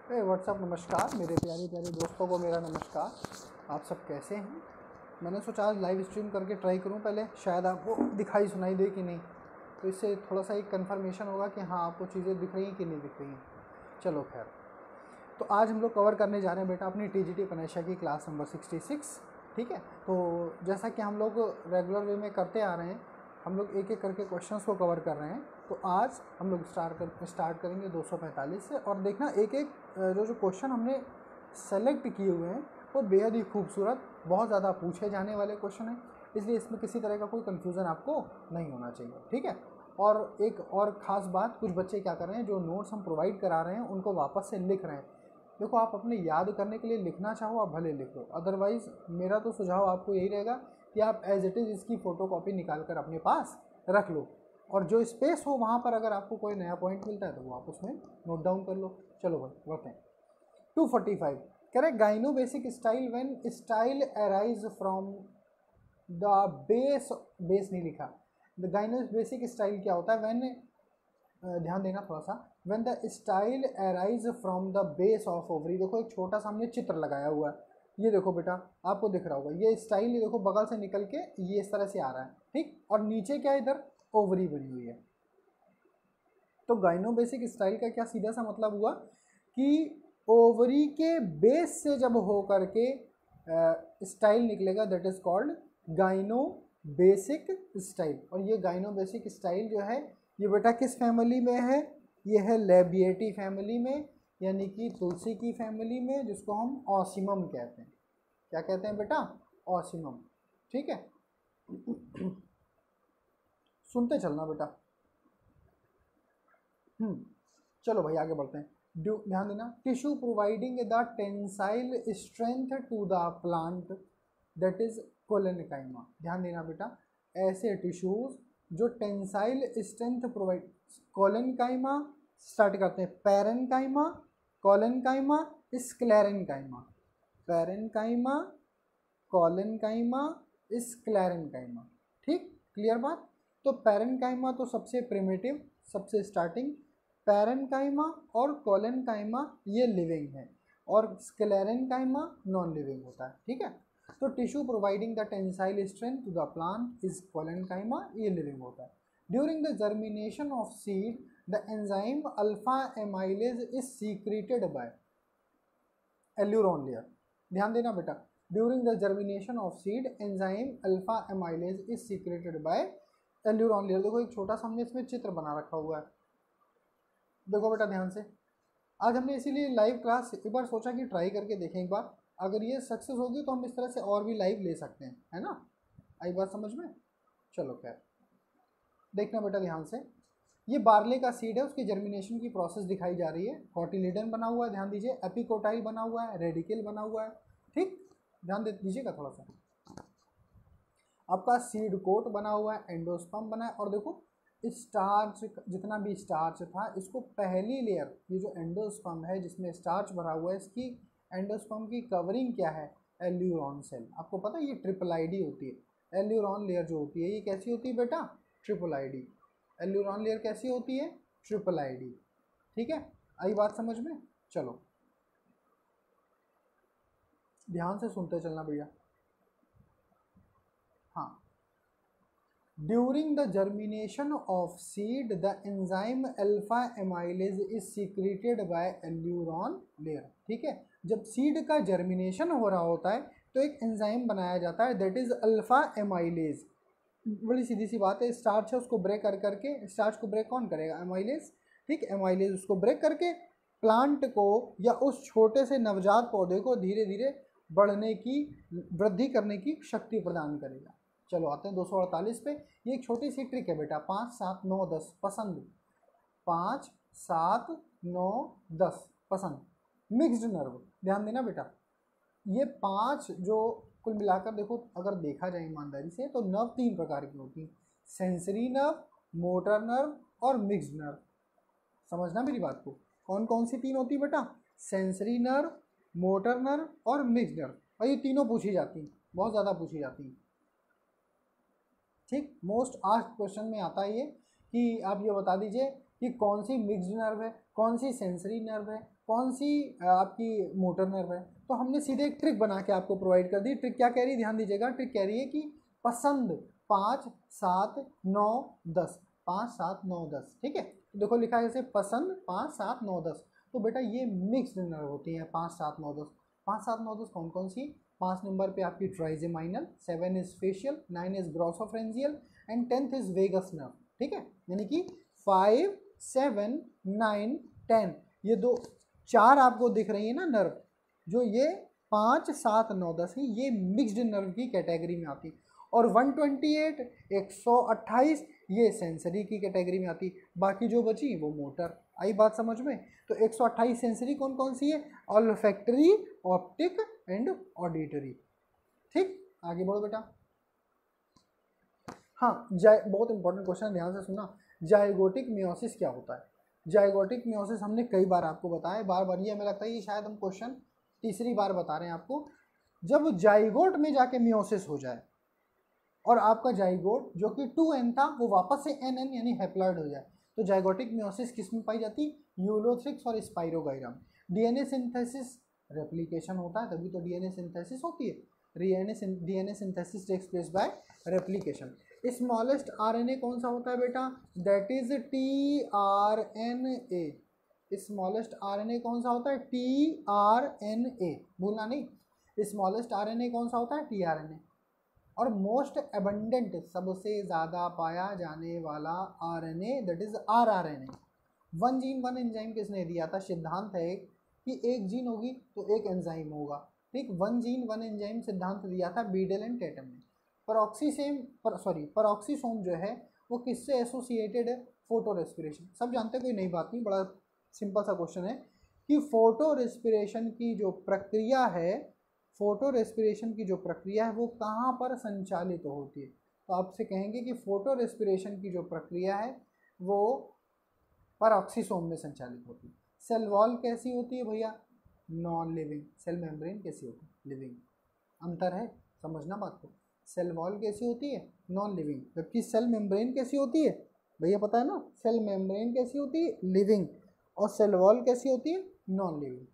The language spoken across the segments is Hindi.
व्हाट्सअप नमस्कार मेरे प्यारे प्यारे दोस्तों को मेरा नमस्कार। आप सब कैसे हैं? मैंने सोचा आज लाइव स्ट्रीम करके ट्राई करूं, पहले शायद आपको दिखाई सुनाई दे कि नहीं, तो इससे थोड़ा सा एक कन्फर्मेशन होगा कि हाँ आपको चीज़ें दिख रही हैं कि नहीं दिख रही हैं। चलो खैर, तो आज हम लोग कवर करने जा रहे हैं बेटा अपनी टीजीटी पनेशा की क्लास नंबर 66। ठीक है, तो जैसा कि हम लोग रेगुलर वे में करते आ रहे हैं, हम लोग एक एक करके क्वेश्चंस को कवर कर रहे हैं। तो आज हम लोग स्टार्ट करेंगे 245 से। और देखना एक एक जो क्वेश्चन हमने सेलेक्ट किए हुए हैं वो बेहद ही खूबसूरत, बहुत ज़्यादा पूछे जाने वाले क्वेश्चन हैं, इसलिए इसमें किसी तरह का कोई कन्फ्यूज़न आपको नहीं होना चाहिए। ठीक है, और एक और ख़ास बात, कुछ बच्चे क्या कर रहे हैं, जो नोट्स हम प्रोवाइड करा रहे हैं उनको वापस से लिख रहे हैं। देखो, आप अपने याद करने के लिए लिखना चाहो आप भले लिख लो, अदरवाइज़ मेरा तो सुझाव आपको यही रहेगा कि आप एज इट इज़ इसकी फ़ोटोकॉपी निकाल कर अपने पास रख लो, और जो स्पेस हो वहाँ पर अगर आपको कोई नया पॉइंट मिलता है तो वो आप उसमें नोट डाउन कर लो। चलो भाई बढ़ते हैं। 245 correct. Gyno basic style when style arise from the base नहीं लिखा। द गाइनो बेसिक स्टाइल क्या होता है? व्हेन, ध्यान देना थोड़ा सा, when the style arise from the base of ovary. देखो एक छोटा सा हमने चित्र लगाया हुआ है, ये देखो बेटा आपको दिख रहा होगा, ये स्टाइल ये देखो बगल से निकल के ये इस तरह से आ रहा है, ठीक, और नीचे क्या इधर ओवरी बनी हुई है। तो गाइनो बेसिक स्टाइल का क्या सीधा सा मतलब हुआ कि ओवरी के बेस से जब हो करके स्टाइल निकलेगा, that is called gyno basic style. और ये गाइनो बेसिक स्टाइल जो है ये बेटा किस फैमिली में है? ये है लेबिएटी फैमिली में, यानी कि तुलसी की फैमिली में, जिसको हम ऑसिमम कहते हैं। क्या कहते हैं बेटा? ऑसिमम। ठीक है, सुनते चलना बेटा। चलो भाई आगे बढ़ते हैं। ध्यान देना, tissue providing the tensile strength to the plant, that is collenchyma. ध्यान देना बेटा, ऐसे टिश्यूज जो tensile strength provide, collenchyma, start करते हैं, parenchyma, collenchyma, sclerenchyma, parenchyma, collenchyma, sclerenchyma. ठीक, क्लियर बात? तो पैरेनकाइमा तो सबसे प्रिमिटिव, सबसे स्टार्टिंग, पैरेनकाइमा और कोलेनकाइमा ये लिविंग है, और स्क्लेरेनकाइमा नॉन लिविंग होता है। ठीक है, तो tissue providing the tensile strength to the plant is collenchyma, ये लिविंग होता है। During the germination of seed the enzyme alpha amylase is secreted by aleurone layer. ध्यान देना बेटा, during the germination of seed enzyme alpha amylase is secreted by aleurone layer. देखो एक छोटा सा हमने इसमें चित्र बना रखा हुआ है, देखो बेटा ध्यान से। आज हमने इसीलिए लाइव क्लास एक बार सोचा कि ट्राई करके देखें एक बार, अगर ये सक्सेस होगी तो हम इस तरह से और भी लाइव ले सकते हैं, है ना? आई बात समझ में? चलो खैर, देखना बेटा ध्यान से, ये बार्ले का सीड है, उसकी जर्मिनेशन की प्रोसेस दिखाई जा रही है। कॉटिलिडन बना हुआ है, ध्यान दीजिए, एपिकोटाइल बना हुआ है, रेडिकल बना हुआ है। ठीक, ध्यान दे दीजिएगा थोड़ा सा। आपका सीड कोट बना हुआ है, एंडोस्पर्म बना है, और देखो स्टार्च, जितना भी स्टार्च था इसको पहली लेयर, ये जो एंडोस्पर्म है जिसमें स्टार्च भरा हुआ है, इसकी एंडोस्पर्म की कवरिंग क्या है? Aleurone cell. आपको पता है ये ट्रिपल आईडी होती है। एल्यूरोन लेयर जो होती है ये कैसी होती है बेटा? Triple ID. एल्यूरोन लेयर कैसी होती है? Triple ID. ठीक है, आई बात समझ में? चलो ध्यान से सुनते चलना भैया। हाँ, during the germination of seed the enzyme alpha amylase is secreted by aleurone layer. ठीक है, जब सीड का जर्मिनेशन हो रहा होता है तो एक एंजाइम बनाया जाता है, दैट इज अल्फा एमाइलेज। बड़ी सीधी सी बात है, स्टार्च है उसको ब्रेक कर करके, स्टार्च को ब्रेक कौन करेगा? एमाइलेज। ठीक, एमाइलेज उसको ब्रेक करके प्लांट को या उस छोटे से नवजात पौधे को धीरे धीरे बढ़ने की, वृद्धि करने की शक्ति प्रदान करेगा। चलो आते हैं 248 पे। ये एक छोटी सी ट्रिक है बेटा, 5 7 9 10 पसंद, 5 7 9 10 पसंद, मिक्स्ड नर्व। ध्यान देना बेटा, ये 5 जो कुल मिलाकर देखो, अगर देखा जाए ईमानदारी से तो नर्व 3 प्रकार की होती हैं, सेंसरी नर्व, मोटर नर्व और मिक्स्ड नर्व। समझना मेरी बात को, कौन कौन सी 3 होती है बेटा? सेंसरी नर्व, मोटर नर्व और मिक्स्ड नर्व। और ये तीनों पूछी जाती हैं, बहुत ज़्यादा पूछी जाती हैं। ठीक, मोस्ट आस्क्ड क्वेश्चन में आता है ये कि आप ये बता दीजिए कि कौन सी मिक्स्ड नर्व है, कौन सी सेंसरी नर्व है, कौन सी आपकी मोटर नर्व है। तो हमने सीधे एक ट्रिक बना के आपको प्रोवाइड कर दी। ट्रिक क्या कह रही है, ध्यान दीजिएगा। ट्रिक कह रही है कि पसंद 5 7 9 10, 5 7 9 10, ठीक है। तो देखो लिखा है जैसे पसंद 5 7 9 10। तो बेटा ये मिक्स्ड नर्व होती है 5 7 9 10। 5 7 9 10 कौन कौन सी? 5 नंबर पे आपकी trigeminal, 7 is facial, 9 is glossopharyngeal and 10th is vagus nerve, ठीक है। यानी कि 5 7 9 10 ये दो 4 आपको दिख रही है ना नर्व, जो ये 5 7 9 10 है, ये मिक्स्ड नर्व की कैटेगरी में आती। और 128 128 ये सेंसरी की कैटेगरी में आती। बाकी जो बची वो मोटर। आई बात समझ में? तो 128 सेंसरी कौन कौन सी है? Olfactory, optic and auditory. ठीक, आगे बढ़ो बेटा। हाँ, बहुत इंपॉर्टेंट क्वेश्चन, ध्यान से सुना। जाइगोटिक मियोसिस क्या होता है? जाइगोटिक मियोसिस हमने कई बार आपको बताया, बार बार ये हमें लगता है कि शायद हम क्वेश्चन तीसरी बार बता रहे हैं आपको। जब जाइगोट में जाके मियोसिस हो जाए और आपका जाइगोट जो कि 2n था वो वापस से nn यानी हैप्लॉइड हो जाए, तो जाइगोटिक मियोसिस किस में पाई जाती? यूलोथ्रिक्स और स्पाइरोगाइरा में। डीएनए सिंथेसिस रेप्लिकेशन होता है, तभी तो डीएनए सिंथेसिस होती है। DNA synthesis takes place by replication. Smallest RNA कौन सा होता है बेटा? That is tRNA। Smallest RNA कौन सा होता है? tRNA, भूलना नहीं। स्मॉलेस्ट आरएनए कौन सा होता है? tRNA। और मोस्ट एबंडेंट, सबसे ज़्यादा पाया जाने वाला RNA that is rRNA। One gene one enzyme किसने दिया था? सिद्धांत है कि एक जीन होगी तो एक एंजाइम होगा, ठीक। वन जीन वन एंजाइम सिद्धांत दिया था बीडल एंड टेटम ने। पेरोक्सीसोम जो है वो किससे एसोसिएटेड है? Photo respiration. सब जानते हैं, कोई नई बात नहीं, बड़ा सिंपल सा क्वेश्चन है कि फोटो रेस्पिरेशन की जो प्रक्रिया है, फोटो रेस्पिरेशन की जो प्रक्रिया है वो कहाँ पर संचालित होती है? तो आपसे कहेंगे कि फोटो रेस्पिरेशन की जो प्रक्रिया है वो पेरोक्सीसोम में संचालित होती है। सेल वॉल कैसी होती है भैया? Non living. सेल मेम्ब्रेन कैसी होती है? लिविंग। अंतर है, समझना बात को। सेल वॉल कैसी होती है? Non living. जबकि सेल मेम्ब्रेन कैसी होती है भैया, पता है ना? सेल मेम्ब्रेन कैसी होती है? लिविंग। और सेल वॉल कैसी होती है? Non living.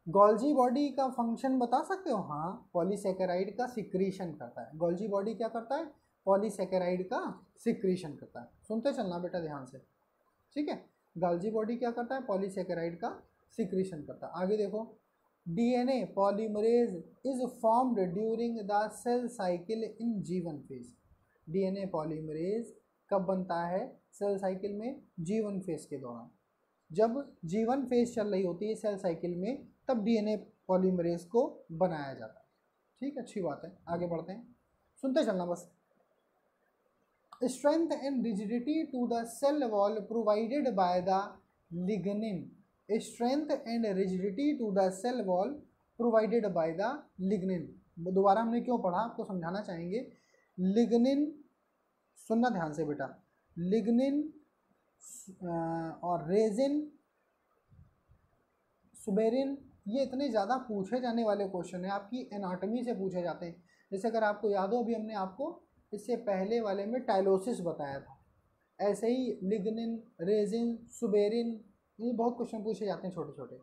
गोल्जी बॉडी का फंक्शन बता सकते हो? हाँ, पॉलीसेकेराइड का सिक्रीशन करता है। गोल्जी बॉडी क्या करता है? पॉलीसेकेराइड का सिक्रीशन करता है। सुनते चलना बेटा ध्यान से, ठीक है। गोल्जी बॉडी क्या करता है? पॉलीसेकेराइड का सिक्रीशन करता है। आगे देखो, DNA polymerase is formed during the cell cycle in G1 phase. DNA polymerase कब बनता है? सेल साइकिल में G1 फेज के दौरान। जब G1 फेज चल रही होती है सेल साइकिल में, तब डीएनए पॉलीमरेज को बनाया जाता है, ठीक है। अच्छी बात है, आगे बढ़ते हैं, सुनते चलना बस। Strength and rigidity to the cell wall provided by the lignin. Strength and rigidity to the cell wall provided by the lignin. दोबारा हमने क्यों पढ़ा आपको समझाना चाहेंगे। लिग्निन, सुनना ध्यान से बेटा, लिग्निन और रेजिन, सुबेरिन, ये इतने ज़्यादा पूछे जाने वाले क्वेश्चन हैं, आपकी एनाटॉमी से पूछे जाते हैं। जैसे अगर आपको याद हो, अभी हमने आपको इससे पहले वाले में टाइलोसिस बताया था, ऐसे ही लिग्निन, रेजिन, सुबेरिन, ये बहुत क्वेश्चन पूछे जाते हैं छोटे छोटे,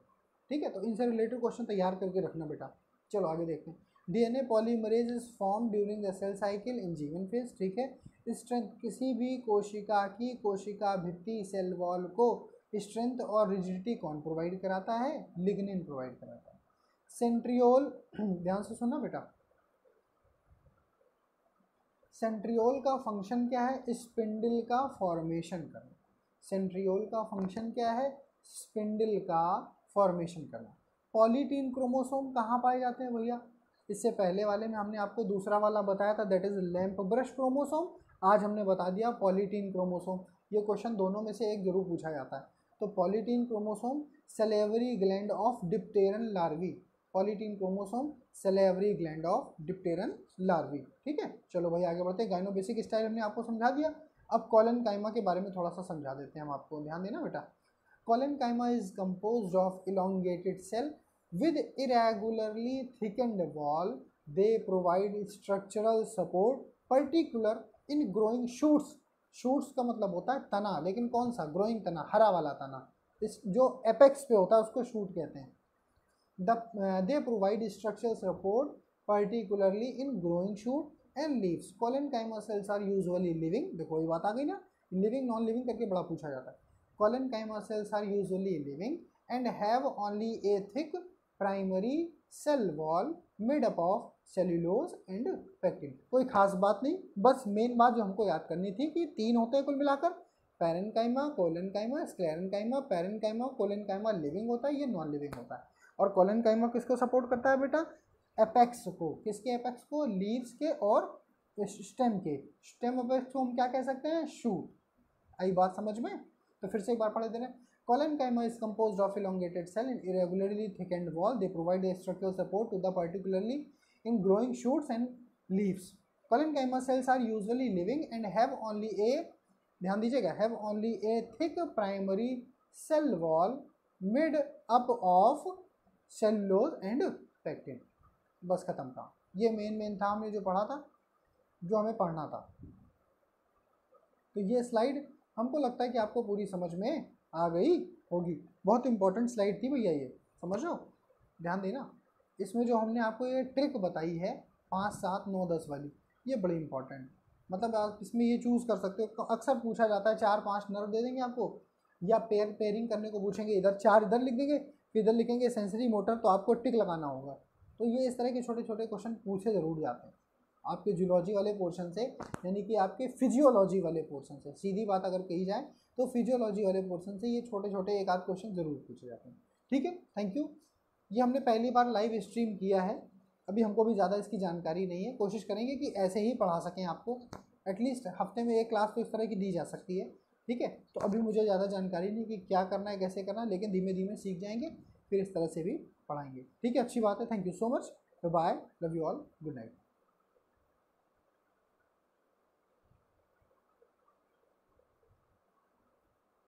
ठीक है। तो इनसे रिलेटेड क्वेश्चन तैयार करके रखना बेटा। चलो आगे देखते हैं। DNA polymerase is form during the cell cycle in G1 phase, ठीक है। स्ट्रेंथ, किसी भी कोशिका की कोशिका भित्ति सेल वॉल को स्ट्रेंथ और रिजिडिटी कौन प्रोवाइड कराता है? लिग्निन प्रोवाइड कराता है। सेंट्रियोल, ध्यान से सुनना बेटा, सेंट्रियोल का फंक्शन क्या है? स्पिंडल का फॉर्मेशन करना। सेंट्रियोल का फंक्शन क्या है? स्पिंडल का फॉर्मेशन करना। पॉलीटीन क्रोमोसोम कहाँ पाए जाते हैं भैया? इससे पहले वाले में हमने आपको दूसरा वाला बताया था, that is lamp brush chromosome. आज हमने बता दिया पॉलीटीन क्रोमोसोम। ये क्वेश्चन दोनों में से एक जरूर पूछा जाता है। तो polytene chromosome salivary gland of dipteran larvae. Polytene chromosome salivary gland of dipteran larvae, ठीक है। चलो भाई आगे बढ़ते हैं। गाइनोबेसिक स्टाइल हमने आपको समझा दिया। अब कॉलेनकाइमा के बारे में थोड़ा सा समझा देते हैं हम आपको, ध्यान देना बेटा। Collenchyma is composed of elongated cell with irregularly thickened wall. They provide structural support particular in growing shoots. Shoots का मतलब होता है तना, लेकिन कौन सा? ग्रोइंग तना, हरा वाला तना। इस जो एपेक्स पे होता है उसको शूट कहते हैं। They provide structural support particularly in growing shoot and leaves. Collenchyma cells are usually living, देखो ये बात आ गई ना, लिविंग नॉन लिविंग करके बड़ा पूछा जाता है। Collenchyma cells are usually living and have only a thick primary cell wall made up of cellulose and pectin. कोई खास बात नहीं, बस मेन बात जो हमको याद करनी थी कि 3 होते हैं कुल मिलाकर, parenchyma, collenchyma, sclerenchyma. Parenchyma, collenchyma living होता है, ये नॉन लिविंग होता है। और कोलेनकाइमा किसको सपोर्ट करता है बेटा? एपेक्स को। किसके एपेक्स को? लीव्स के और स्टेम के। स्टेम एपेक्स को हम क्या कह सकते हैं? शूट। आई बात समझ में? तो फिर से एक बार पढ़ देना। Collenchyma is composed of elongated cell and irregularly thickened wall. They provide a structural support to the particularly in growing shoots and leaves. Collenchyma cells are usually living and have only a, ध्यान दीजिएगा, have only a thick primary cell wall made up of cellulose and pectin. बस खत्म था। ये मेन था हमने जो पढ़ा था, जो हमें पढ़ना था। तो ये स्लाइड हमको लगता है कि आपको पूरी समझ में आ गई होगी। बहुत इंपॉर्टेंट स्लाइड थी भैया, ये समझ लो, ध्यान देना। इसमें जो हमने आपको ये ट्रिक बताई है 5, 7, 9, 10 वाली, ये बड़ी इंपॉर्टेंट, मतलब आप इसमें ये चूज़ कर सकते हो। अक्सर पूछा जाता है 4, 5 नर्व दे देंगे आपको, या पेयरिंग करने को पूछेंगे, इधर 4 इधर लिख देंगे, फिर इधर लिखेंगे सेंसरी मोटर, तो आपको टिक लगाना होगा। तो ये इस तरह के छोटे छोटे क्वेश्चन पूछे ज़रूर जाते हैं आपके जूलॉजी वाले पोर्शन से, यानी कि आपके फिजियोलॉजी वाले पोर्शन से। सीधी बात अगर कही जाए तो फिजियोलॉजी वाले पोर्शन से ये छोटे छोटे एक आध क्वेश्चन जरूर पूछे जाते हैं। ठीक है, थैंक यू। ये हमने पहली बार लाइव स्ट्रीम किया है, अभी हमको भी ज़्यादा इसकी जानकारी नहीं है। कोशिश करेंगे कि ऐसे ही पढ़ा सकें आपको, एटलीस्ट हफ्ते में एक क्लास तो इस तरह की दी जा सकती है। ठीक है, तो अभी मुझे ज़्यादा जानकारी नहीं कि क्या करना है, कैसे करना है, लेकिन धीमे धीमे सीख जाएंगे, फिर इस तरह से भी पढ़ाएंगे। ठीक है, अच्छी बात है। Thank you so much, bye, love you all, good night.